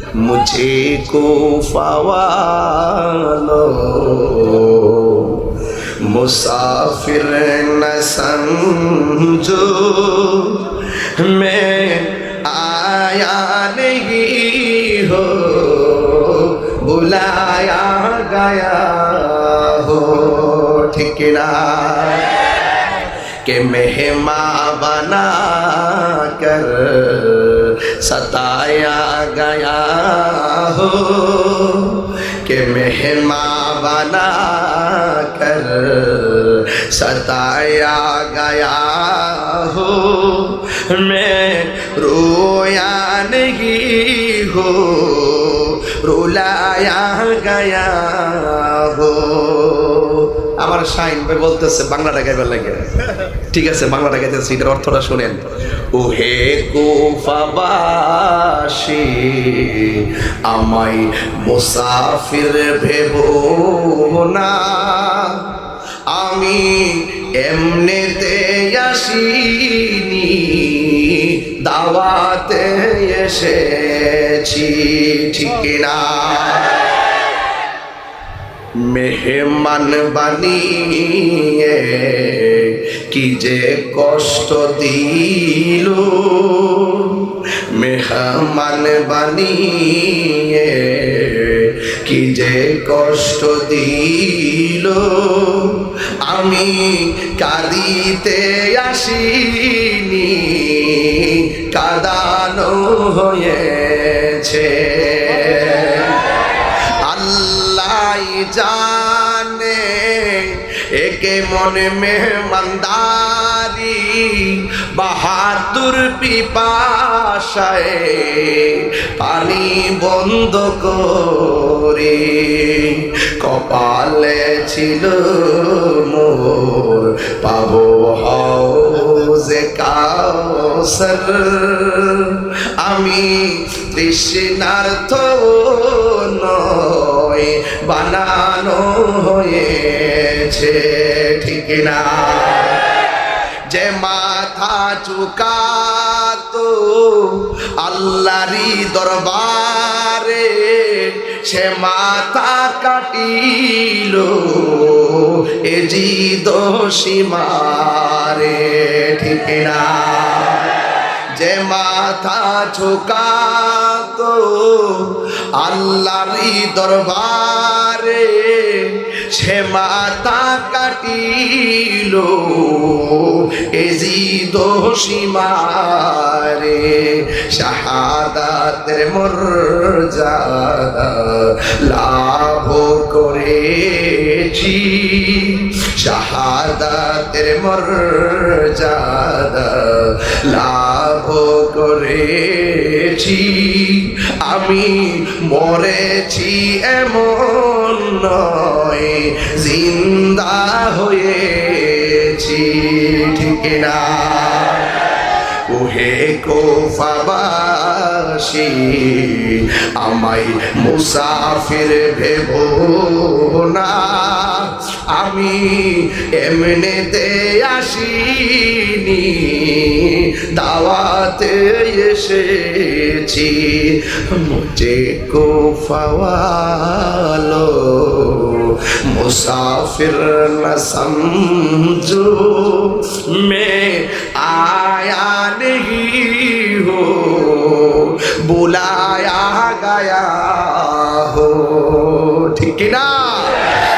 मुझे को फवालो मुसाफिर न समझो मैं आया नहीं हो बुलाया गया हो ठीक ना के मेहमान बना कर सताया गया हो के मेहमान बना कर सताया गया हो मैं रोया नहीं हो रुलाया गया हो আমার শাইন ভাই বলতেছে বাংলাটা গাইবার লাগে ঠিক আছে বাংলাটা গাইতেছি এটার অর্থটা শুনেন ও হে কুফাবাসী আমায় মুসাফির ভেবো না আমি এমনিতে আসিনি দাওয়াতে এসেছি ঠিক না মেহমান বানিয়ে কি যে কষ্ট দিল মেহমান বানিয়ে কি যে কষ্ট দিল আমি কাঁদিতে আসিনি কাঁদানো হয়েছে জানে একে মনে মেহমানদারি বাহাদুর পিপাসায় পানি বন্ধ করে কপালে ছিল মোর পাবো হাউজে কাউসার আমি তৃষ্ণার্থ নয় বানানো হয়েছে ঠিক না যে মাথা চুকাতো আল্লাহরই দরবারে সে মাথা কাটিল এ জিদ সীমারে ঠিক না যে মাথা ঝুকাতো আল্লাহরই দরবারে সে মাথা কাটিল এজিদ সীমারে শাহাদাতের মর্যাদা লাভ করেছি শাহাদাতের মর্যাদা লাভ করেছি আমি মরেছি এমন নয় জিন্দা হয়েছি ঠিক না ওহে কুফাবাসী আমায় মুসাফির ভেবো না আমি এমনিতে আসিনি দাওয়াতে এসেছি মুঝে কুফাওয়ালো मुसाफिर न समझो मैं आया नहीं हो बुलाया गया हो ठीक ना